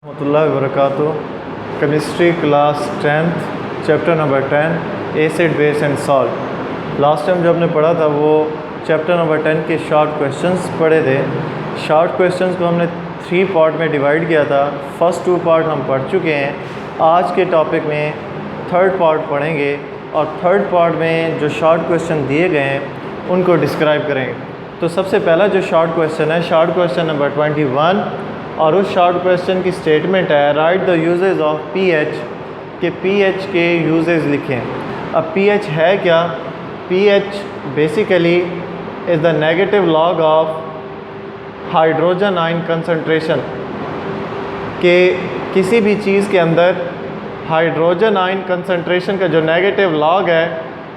रहमतुल्लाहि व बरकातुहू। Chemistry class 10th chapter number 10 acid base and salt. Last time जो हमने पढ़ा था वो चैप्टर नंबर 10 के शॉर्ट क्वेश्चंस पढ़े थे। शॉर्ट क्वेश्चंस को हमने 3 पार्ट में डिवाइड किया था। फर्स्ट 2 पार्ट हम पढ़ चुके हैं। आज के टॉपिक में थर्ड पार्ट पढ़ेंगे और थर्ड पार्ट में जो शॉर्ट क्वेश्चन दिए गए हैं उनको डिस्क्राइब करेंगे। तो सबसे पहला जो शॉर्ट क्वेश्चन है, शॉर्ट क्वेश्चन नंबर 21, और उस शॉर्ट क्वेश्चन की स्टेटमेंट है right the usages of pH, के पीएच के यूजेज लिखें। अब पीएच है क्या? PH basically is the negative log of hydrogen ion concentration, के किसी भी चीज़ के अंदर हाइड्रोजन आयन कंसंट्रेशन का जो नेगेटिव लॉग है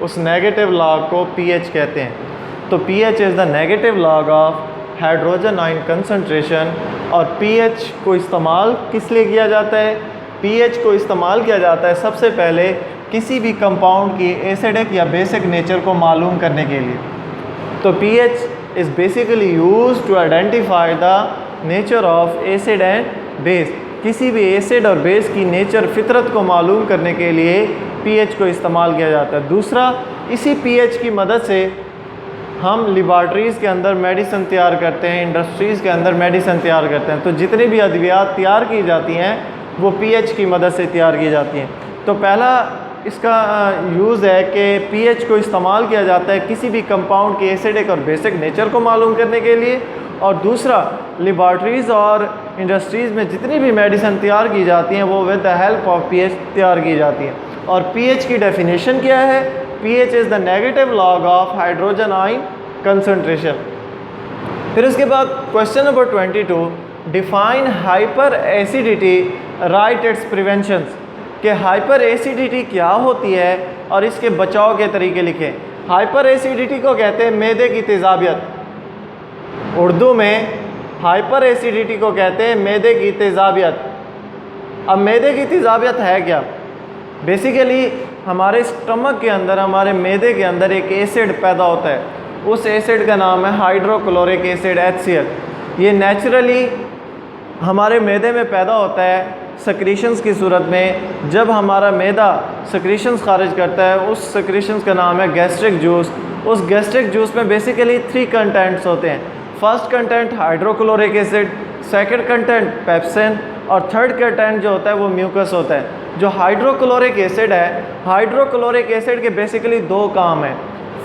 उस नेगेटिव लॉग को पीएच कहते हैं। तो pH is the negative log of hydrogen ion concentration. और पीएच को इस्तेमाल किस लिए किया जाता है? पीएच को इस्तेमाल किया जाता है सबसे पहले किसी भी कंपाउंड की एसिडिक या बेसिक नेचर को मालूम करने के लिए। तो pH is basically used to identify the nature of acid and base. किसी भी एसिड और बेस की नेचर फितरत को मालूम करने के लिए पीएच को इस्तेमाल किया जाता है। दूसरा, इसी पीएच की मदद से हम लेबॉर्ट्रीज़ के अंदर मेडिसिन तैयार करते हैं, इंडस्ट्रीज़ के अंदर मेडिसिन तैयार करते हैं। तो जितनी भी अद्वियात तैयार की जाती हैं वो पीएच की मदद से तैयार की जाती हैं। तो पहला इसका यूज़ है कि पीएच को इस्तेमाल किया जाता है किसी भी कंपाउंड की एसिडिक और बेसिक नेचर को मालूम करने के लिए। और दूसरा, लेबॉर्ट्रीज़ और इंडस्ट्रीज़ में जितनी भी मेडिसिन तैयार की जाती हैं वो with the help of pH तैयार की जाती हैं। और पीएच की डेफिनेशन क्या है? pH is the negative log of hydrogen ion concentration. फिर उसके बाद question number 22, define hyper acidity, right it's preventions, कि हाइपर एसिडिटी क्या होती है और इसके बचाव के तरीके लिखें। हाइपर एसिडिटी को कहते हैं मैदे की तेज़ाबियत। उर्दू में हाइपर एसिडिटी को कहते हैं मैदे की तेज़ाबियत। अब मैदे की तेज़ाबियत है क्या? बेसिकली हमारे स्टमक के अंदर, हमारे मैदे के अंदर एक एसिड पैदा होता है। उस एसिड का नाम है हाइड्रोक्लोरिक एसिड HCl। ये नेचुरली हमारे मैदे में पैदा होता है सक्रीशंस की सूरत में। जब हमारा मैदा सक्रीशंस खारिज करता है उस सक्रीशंस का नाम है गैस्ट्रिक जूस। उस गैस्ट्रिक जूस में बेसिकली 3 कंटेंट्स होते हैं। First content hydrochloric acid, second content pepsin और थर्ड कंटेंट जो होता है वो म्यूकस होता है। जो हाइड्रोक्लोरिक एसिड है, हाइड्रोक्लोरिक एसिड के बेसिकली 2 काम हैं।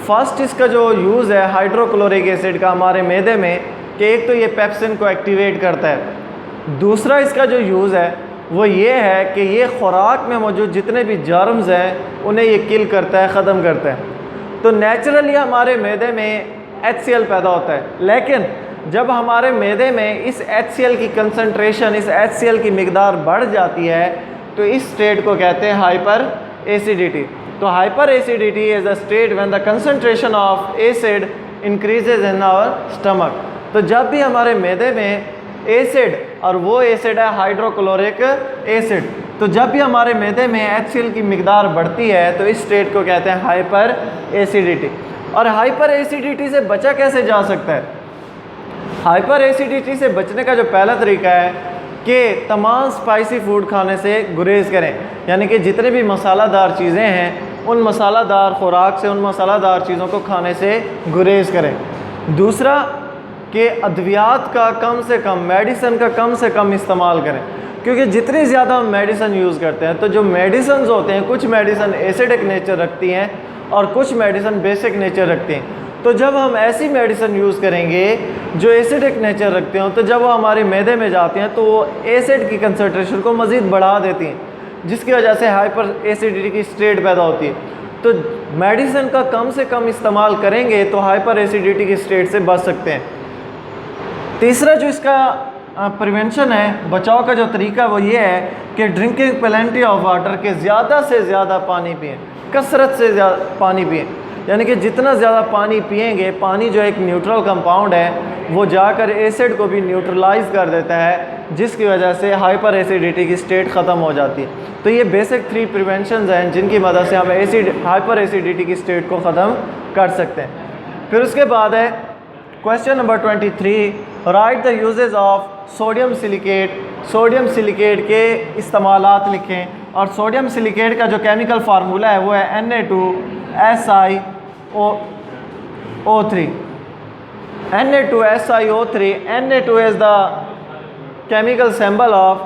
फर्स्ट, इसका जो यूज़ है हाइड्रोक्लोरिक एसिड का हमारे मैदे में, कि एक तो ये पेप्सिन को एक्टिवेट करता है। दूसरा इसका जो यूज़ है वो ये है कि ये ख़ुराक में मौजूद जितने भी जर्म्स हैं उन्हें ये किल करता है, ख़त्म करता है। तो नेचुरली हमारे मैदे में HCl पैदा होता है। लेकिन जब हमारे मैदे में इस HCl की कंसंट्रेशन, इस HCl की मिकदार बढ़ जाती है तो इस स्टेट को कहते हैं हाइपर एसिडिटी। तो hyperacidity is a state when the concentration of acid increases in our stomach. तो जब भी हमारे मैदे में एसिड, और वो एसिड है हाइड्रोक्लोरिक एसिड, तो जब भी हमारे मैदे में HCl की मिकदार बढ़ती है तो इस स्टेट को कहते हैं हाइपर एसिडिटी। और हाइपर एसिडिटी से बचा कैसे जा सकता है? हाइपर एसिडिटी से बचने का जो पहला तरीका है कि तमाम स्पाइसी फूड खाने से गुरेज करें, यानी कि जितने भी मसालादार चीज़ें हैं उन मसालादार ख़ुराक से, उन मसालादार चीज़ों को खाने से गुरेज करें। दूसरा, कि अद्वियात का कम से कम, मेडिसिन का कम से कम इस्तेमाल करें, क्योंकि जितनी ज़्यादा हम मेडिसिन यूज़ करते हैं तो जो मेडिसिन होते हैं, कुछ मेडिसिन एसिडिक नेचर रखती हैं और कुछ मेडिसिन बेसिक नेचर रखती हैं। तो जब हम ऐसी मेडिसिन यूज़ करेंगे जो एसिडिक नेचर रखते हो तो जब वो हमारे मैदे में जाती हैं तो वो एसिड की कंसंट्रेशन को मज़ीद बढ़ा देती हैं, जिसकी वजह से हाइपर एसिडिटी की स्टेट पैदा होती है। तो मेडिसिन का कम से कम इस्तेमाल करेंगे तो हाइपर एसिडिटी की स्टेट से बच सकते हैं। तीसरा जो इसका प्रिवेंशन है, बचाव का जो तरीका वो ये है कि ड्रिंकिंग प्लेंटी ऑफ वाटर, के ज़्यादा से ज़्यादा पानी पिएँ, कसरत से ज़्यादा पानी पिएँ। यानी कि जितना ज़्यादा पानी पिएंगे, पानी जो एक न्यूट्रल कंपाउंड है वो जाकर एसिड को भी न्यूट्रलाइज कर देता है, जिसकी वजह से हाइपर एसिडिटी की स्टेट ख़त्म हो जाती है। तो ये बेसिक 3 प्रिवेंशंस हैं जिनकी मदद से हम हाइपर एसिडिटी की स्टेट को ख़त्म कर सकते हैं। फिर उसके बाद है question number 23, right the uses of sodium silicate sodium silicate के इस्तेमालात लिखें, और सोडियम सिलिकेट का जो केमिकल फार्मूला है वो है Na2SiO3। Na2SiO3, Na2 is the chemical symbol of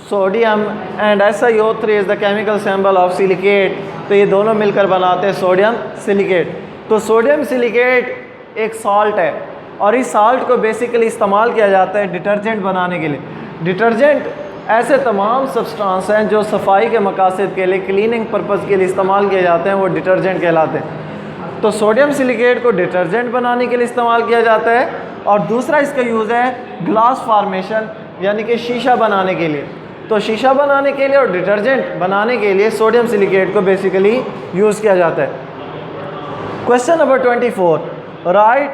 sodium and SiO3 is the chemical symbol of silicate। तो ये दोनों मिलकर बनाते हैं सोडियम सिलिकेट। तो सोडियम सिलिकेट एक सॉल्ट है, और इस सॉल्ट को बेसिकली इस्तेमाल किया जाता है डिटर्जेंट बनाने के लिए। डिटर्जेंट ऐसे तमाम सब्सटेंस हैं जो सफाई के मकासद के लिए, क्लीनिंग पर्पज़ के लिए इस्तेमाल किए जाते हैं, वो डिटर्जेंट कहलाते हैं। तो सोडियम सिलिकेट को डिटर्जेंट बनाने के लिए इस्तेमाल किया जाता है, और दूसरा इसका यूज़ है ग्लास फॉर्मेशन, यानी कि शीशा बनाने के लिए। तो शीशा बनाने के लिए और डिटर्जेंट बनाने के लिए सोडियम सिलिकेट को बेसिकली यूज़ किया जाता है। Question number 24, write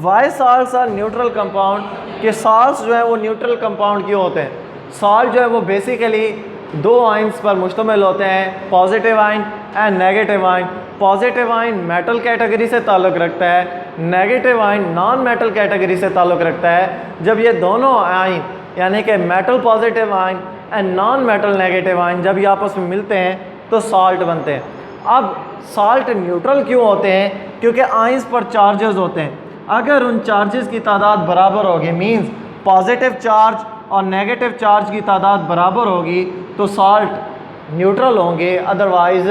why salts are neutral compound, कि साल्ट्स जो है वो न्यूट्रल कंपाउंड क्यों होते हैं। साल्ट जो है वो बेसिकली दो आइंस पर मुश्तमिल होते हैं, positive ion and negative ion. Positive ion metal category से ताल्लुक़ रखता है, negative ion non metal category से ताल्लुक़ रखता है। जब ये दोनों आइन यानी कि metal positive ion and non metal negative ion जब ये आपस में मिलते हैं तो साल्ट बनते हैं। अब साल्ट न्यूट्रल क्यों होते हैं, क्योंकि आइंस पर चार्जेस होते हैं। अगर उन चार्जेस की तादाद बराबर होगी, मींस पॉजिटिव चार्ज और नेगेटिव चार्ज की तादाद बराबर होगी, तो साल्ट न्यूट्रल होंगे, अदरवाइज़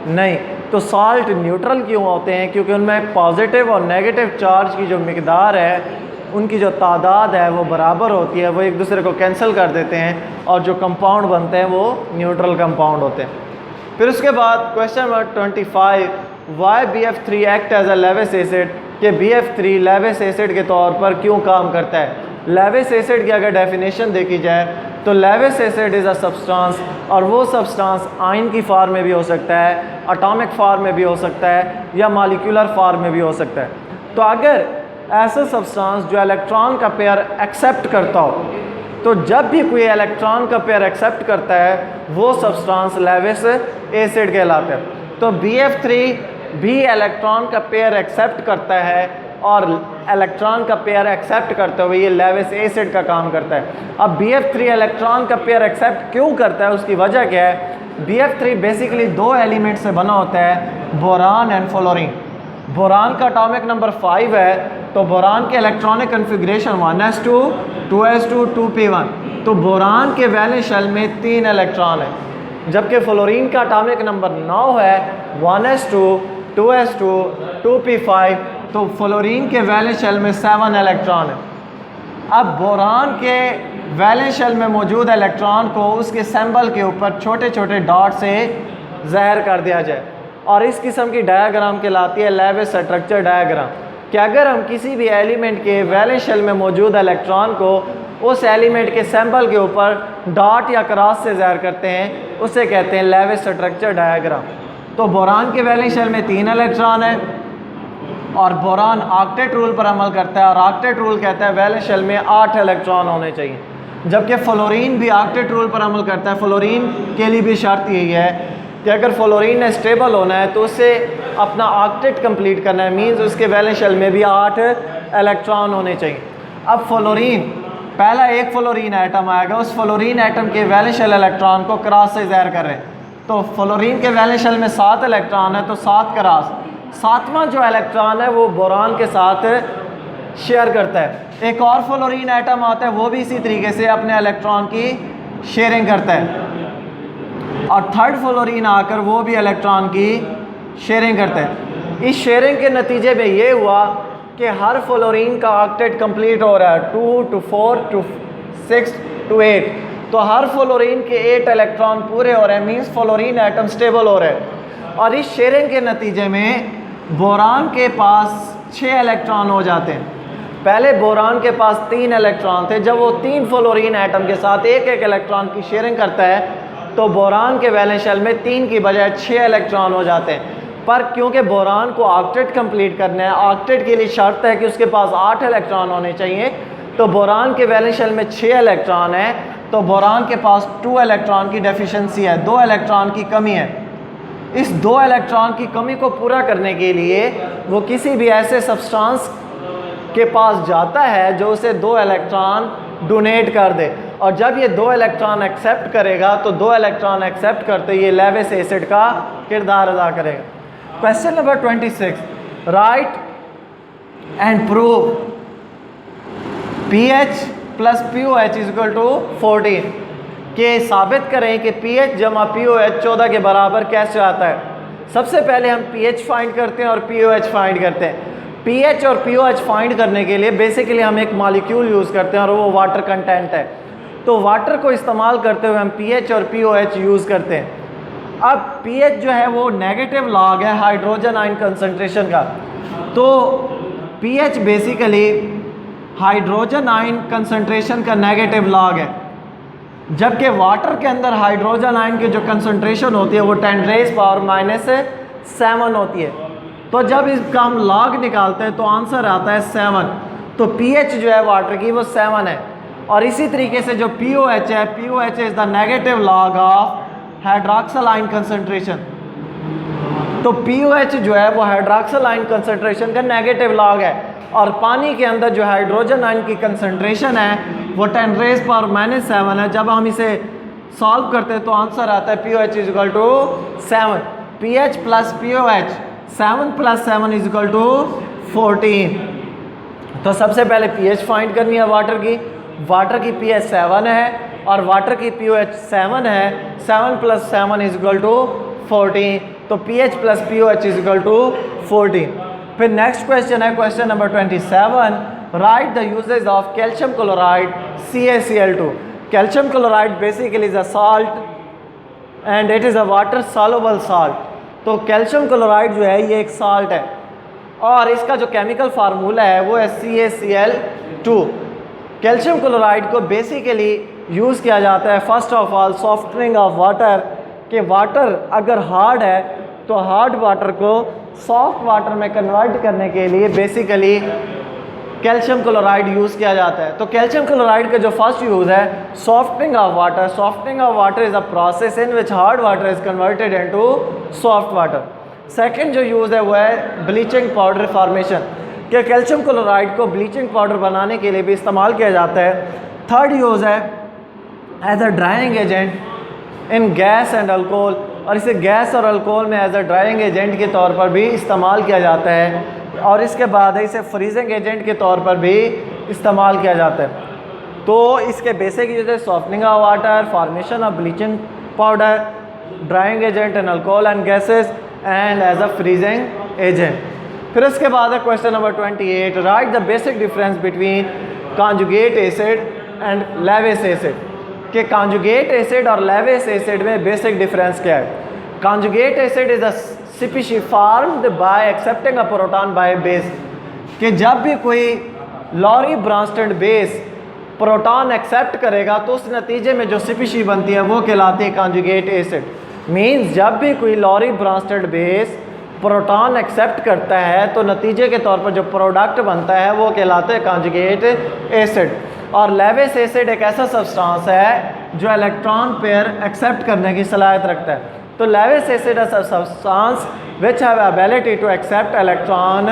नहीं। तो साल्ट न्यूट्रल क्यों होते हैं, क्योंकि उनमें पॉजिटिव और नेगेटिव चार्ज की जो मिकदार है, उनकी जो तादाद है वो बराबर होती है, वो एक दूसरे को कैंसिल कर देते हैं, और जो कंपाउंड बनते हैं वो न्यूट्रल कंपाउंड होते हैं। फिर उसके बाद question number 25, why BF3 act as a Lewis acid, कि BF3 लेविस एसिड के तौर पर क्यों काम करता है। लेविस एसिड की अगर डेफिनेशन देखी जाए तो Lewis acid is a substance, और वो सब्सटेंस आयन की फार्म में भी हो सकता है, एटॉमिक फार्म में भी हो सकता है, या मॉलिक्यूलर फार्म में भी हो सकता है। तो अगर ऐसा सब्सटेंस जो इलेक्ट्रॉन का पेयर एक्सेप्ट करता हो, तो जब भी कोई इलेक्ट्रॉन का पेयर एक्सेप्ट करता है वो सब्सटेंस लेविस एसिड कहलाता है। तो BF3 भी इलेक्ट्रॉन का पेयर एक्सेप्ट करता है, और इलेक्ट्रॉन का पेयर एक्सेप्ट करते हुए ये लेविस एसिड का काम करता है। अब BF3 इलेक्ट्रॉन का पेयर एक्सेप्ट क्यों करता है, उसकी वजह क्या है। BF3 बेसिकली दो एलिमेंट से बना होता है, बोरान एंड फ्लोरीन। बोरान का एटॉमिक नंबर 5 है, तो बोरान के electronic configuration 1s2 2s2 2p1। तो बोरान के वैलेंस शेल में 3 इलेक्ट्रॉन है, जबकि फ्लोरीन का एटॉमिक नंबर 9 है, 1s2 2s2 2p5। तो फ्लोरीन के वैलेंस शेल में 7 इलेक्ट्रॉन है। अब बोरान के वैलेंस शेल में मौजूद इलेक्ट्रॉन को उसके सिंबल के ऊपर छोटे छोटे डॉट से ज़ाहिर कर दिया जाए, और इस किस्म की डायग्राम कहलाती है लेविस स्ट्रक्चर डायग्राम। कि अगर हम किसी भी एलिमेंट के वैलेंस शेल में मौजूद इलेक्ट्रॉन को उस एलिमेंट के सिंबल के ऊपर डॉट या क्रॉस से ज़ाहिर करते हैं, उसे कहते हैं लेविस स्ट्रक्चर डायग्राम। तो बोरान के वैलेंस शेल में 3 इलेक्ट्रॉन है, और बोरान ऑक्टेट रूल पर अमल करता है, और ऑक्टेट रूल कहता है वैलेंस शेल में 8 इलेक्ट्रॉन होने चाहिए। जबकि फ्लोरीन भी ऑक्टेट रूल पर अमल करता है। फ्लोरीन के लिए भी शर्त यही है कि अगर फ्लोरीन ने स्टेबल होना है तो उसे अपना ऑक्टेट कंप्लीट करना है, मींस उसके वैलेंस शेल में भी 8 इलेक्ट्रॉन होने चाहिए। अब फ्लोरीन पहला एक फ्लोरीन एटम आएगा, उस फ्लोरीन एटम के वैलेंस शेल इलेक्ट्रॉन को क्रॉस से ज़ाहिर कर रहे हैं। तो फ्लोरीन के वैलेंस शेल में 7 इलेक्ट्रॉन है, तो 7 क्रॉस, 7वां जो इलेक्ट्रॉन है वो बोरान के साथ शेयर करता है। एक और फ्लोरीन एटम आता है, वो भी इसी तरीके से अपने इलेक्ट्रॉन की शेयरिंग करता है, और थर्ड फ्लोरीन आकर वो भी इलेक्ट्रॉन की शेयरिंग करता है। इस शेयरिंग के नतीजे में ये हुआ कि हर फ्लोरीन का ऑक्टेट कंप्लीट हो रहा है, 2 to 4 to 6 to 8। तो हर फ्लोरीन के 8 इलेक्ट्रॉन पूरे हो रहे हैं, मींस फ्लोरीन एटम स्टेबल हो रहे हैं। और इस शेयरिंग के नतीजे में बोरान के पास 6 इलेक्ट्रॉन हो जाते हैं। पहले बोरान के पास 3 इलेक्ट्रॉन थे, जब वो 3 फ्लोरीन एटम के साथ एक एक इलेक्ट्रॉन की शेयरिंग करता है तो बोरान के वैलेंस शेल में 3 की बजाय 6 इलेक्ट्रॉन हो जाते हैं। पर क्योंकि बोरान को ऑक्टेट कंप्लीट करना है, ऑक्टेट के लिए शर्त है कि उसके पास 8 इलेक्ट्रॉन होने चाहिए, तो बोरान के वैलेंस शेल में 6 इलेक्ट्रॉन है, तो बोरान के पास 2 इलेक्ट्रॉन की डेफिशिएंसी है, 2 इलेक्ट्रॉन की कमी है। इस 2 इलेक्ट्रॉन की कमी को पूरा करने के लिए वो किसी भी ऐसे सब्सटेंस के पास जाता है जो उसे 2 इलेक्ट्रॉन डोनेट कर दे, और जब ये 2 इलेक्ट्रॉन एक्सेप्ट करेगा तो 2 इलेक्ट्रॉन एक्सेप्ट करते ये लेविस एसिड का किरदार अदा करेगा। Question number 26, write and prove pH plus POH is equal to 14 के साबित करें कि pH जमा POH 14 के बराबर कैसे आता है। सबसे पहले हम pH फाइंड करते हैं और POH फाइंड करते हैं। pH और POH फाइंड करने के लिए बेसिकली हम एक मॉलिक्यूल यूज़ करते हैं और वो वाटर कंटेंट है। तो वाटर को इस्तेमाल करते हुए हम pH और POH यूज़ करते हैं। अब pH जो है वो नेगेटिव लॉग है हाइड्रोजन आयन कंसंट्रेशन का। तो pH basically hydrogen ion concentration का नेगेटिव लॉग है, जबकि वाटर के अंदर हाइड्रोजन आयन की जो कंसंट्रेशन होती है वो 10⁻⁷ होती है। तो जब इसका हम लॉग निकालते हैं तो आंसर आता है 7। तो pH जो है वाटर की वो 7 है। और इसी तरीके से जो POH है, POH is the negative log of hydroxyl ion concentration. तो POH जो है वो हाइड्रोक्सिल आयन कंसंट्रेशन का नेगेटिव लॉग है। और पानी के अंदर जो हाइड्रोजन आयन की कंसंट्रेशन है वो 10⁻⁷ है। जब हम इसे सॉल्व करते हैं तो आंसर आता है POH is equal to 7। pH plus POH 7 plus 7 is equal to 14। तो सबसे पहले pH फाइंड करनी है वाटर की। वाटर की pH 7 है और वाटर की POH 7 है। 7 प्लस 7 इज इक्वल टू 14। तो pH plus POH is equal to 14। फिर नेक्स्ट क्वेश्चन है question number 27, write the usages of calcium chloride CaCl2। Calcium chloride basically is a salt and it is a water soluble salt. तो calcium chloride जो है ये एक salt है और इसका जो केमिकल फार्मूला है वो है CaCl2। कैल्शियम क्लोराइड को बेसिकली यूज़ किया जाता है first of all softening of water, कि वाटर अगर हार्ड है तो हार्ड वाटर को सॉफ्ट वाटर में कन्वर्ट करने के लिए बेसिकली कैल्शियम क्लोराइड यूज़ किया जाता है। तो कैल्शियम क्लोराइड का जो फर्स्ट यूज़ है softening of water. Softening of water is a process in which hard water is converted into soft water. Second जो यूज़ है वो है ब्लीचिंग पाउडर फॉर्मेशन, कि कैल्शियम क्लोराइड को ब्लीचिंग पाउडर बनाने के लिए भी इस्तेमाल किया जाता है। थर्ड यूज़ है as a drying agent in gas and alcohol, और इसे गैस और अल्कोहल में एज अ ड्राइंग एजेंट के तौर पर भी इस्तेमाल किया जाता है। और इसके बाद इसे फ्रीजिंग एजेंट के तौर पर भी इस्तेमाल किया जाता है। तो इसके बेसिक यूज है softening of water, formation of bleaching powder, drying agent in alcohol and gases and as a freezing agent. फिर उसके बाद है question number 28, write the basic difference between conjugate acid and Lewis acid. कि conjugate acid और Lewis acid में basic difference क्या है। Conjugate acid is a species formed by accepting a proton by base, कि जब भी कोई लॉरी ब्रांस्टेड बेस प्रोटॉन एक्सेप्ट करेगा तो उस नतीजे में जो स्पीशीज बनती है वो कहलाती है कॉन्जुगेट एसिड। मीन्स जब भी कोई लॉरी ब्रांस्टेड बेस प्रोटॉन एक्सेप्ट करता है तो नतीजे के तौर पर जो प्रोडक्ट बनता है वो कहलाते हैं कॉन्जुगेट एसिड। और लेविस एसिड एक ऐसा सब्सटेंस है जो इलेक्ट्रॉन पेयर एक्सेप्ट करने की सलाहियत रखता है। तो Lewis acid is a substance which have ability to accept electron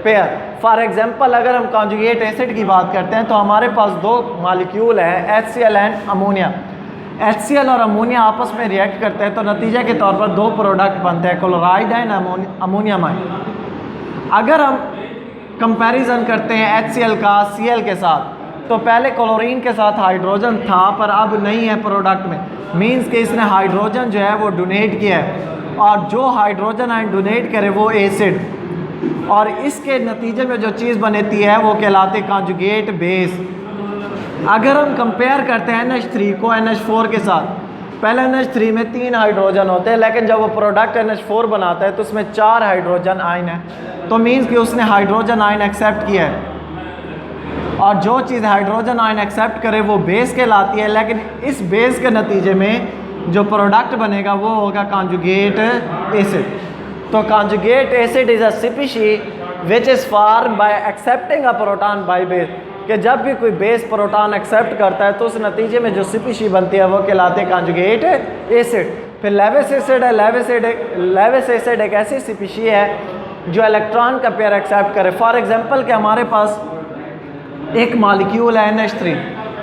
pair. For example अगर हम कॉन्जुगेट एसिड की बात करते हैं तो हमारे पास दो मॉलिक्यूल हैं HCl एंड अमोनिया। HCl और अमोनिया आपस में रिएक्ट करते हैं तो नतीजे के तौर पर दो प्रोडक्ट बनते हैं, क्लोराइड एंड अमोनियम आयन। अगर हम कंपैरिजन करते हैं HCl का Cl के साथ तो पहले क्लोरीन के साथ हाइड्रोजन था पर अब नहीं है प्रोडक्ट में। मींस कि इसने हाइड्रोजन जो है वो डोनेट किया है और जो हाइड्रोजन आयन डोनेट करे वो एसिड, और इसके नतीजे में जो चीज़ बनती है वो कहलाते कॉन्जुगेट बेस। अगर हम कंपेयर करते हैं NH3 को NH4 के साथ, पहले NH3 में 3 हाइड्रोजन होते हैं लेकिन जब वो प्रोडक्ट NH4 बनाता है तो उसमें 4 हाइड्रोजन आयन है। तो मींस कि उसने हाइड्रोजन आयन एक्सेप्ट किया है और जो चीज़ हाइड्रोजन आयन एक्सेप्ट करे वो बेस कहलाती है, लेकिन इस बेस के नतीजे में जो प्रोडक्ट बनेगा वो होगा कॉन्जुगेट एसिड। तो conjugate acid is a species which is formed by accepting a proton by base, कि जब भी कोई बेस प्रोटॉन एक्सेप्ट करता है तो उस नतीजे में जो स्पीशीज बनती है वो कहलाते हैं कॉन्जुगेट एसिड। फिर लेविस एसिड है। लेविस एसिड एक ऐसी स्पीशीज है जो इलेक्ट्रॉन का पेयर एक्सेप्ट करे। फॉर एग्जांपल कि हमारे पास एक मॉलिक्यूल है NH3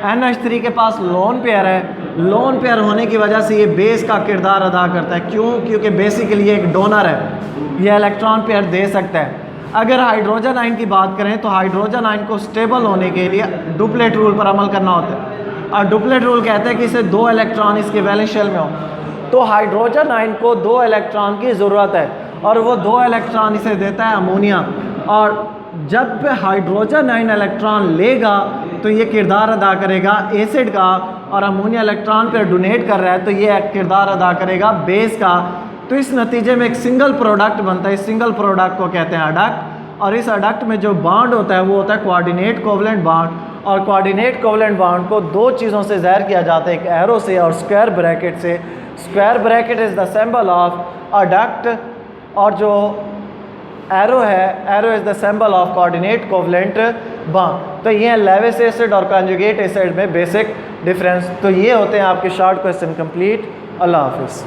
NH3 के पास लोन पेयर है। लोन पेयर होने की वजह से ये बेस का किरदार अदा करता है। क्यों? क्योंकि बेसिकली ये एक डोनर है, ये इलेक्ट्रॉन पेयर दे सकता है। अगर हाइड्रोजन आयन की बात करें तो हाइड्रोजन आयन को स्टेबल होने के लिए डुप्लेट रूल पर अमल करना होता है, और डुप्लेट रूल कहते हैं कि इसे 2 इलेक्ट्रॉन इसके वैलेंस शेल में हो। तो हाइड्रोजन आयन को 2 इलेक्ट्रॉन की ज़रूरत है, और वो 2 इलेक्ट्रॉन इसे देता है अमोनिया। और जब हाइड्रोजन आयन इलेक्ट्रॉन लेगा तो ये किरदार अदा करेगा एसिड का, और अमोनिया इलेक्ट्रॉन पर डोनेट कर रहा है तो ये किरदार अदा करेगा बेस का। तो इस नतीजे में एक सिंगल प्रोडक्ट बनता है। इस सिंगल प्रोडक्ट को कहते हैं अडक्ट, और इस अडक्ट में जो बॉन्ड होता है वो होता है कोऑर्डिनेट कोवलेंट बॉन्ड। और कोऑर्डिनेट कोवलेंट बॉन्ड को 2 चीज़ों से ज़ाहिर किया जाता है, एक एरो से और स्क्वायर ब्रैकेट से। Square bracket is the symbol of adduct, और जो एरो है, arrow is the symbol of coordinate covalent bond. तो ये है लेविस एसिड और कंजुगेट एसिड में बेसिक डिफरेंस। तो ये होते हैं आपके शॉर्ट क्वेश्चन कंप्लीट। अल्लाह हाफिज़।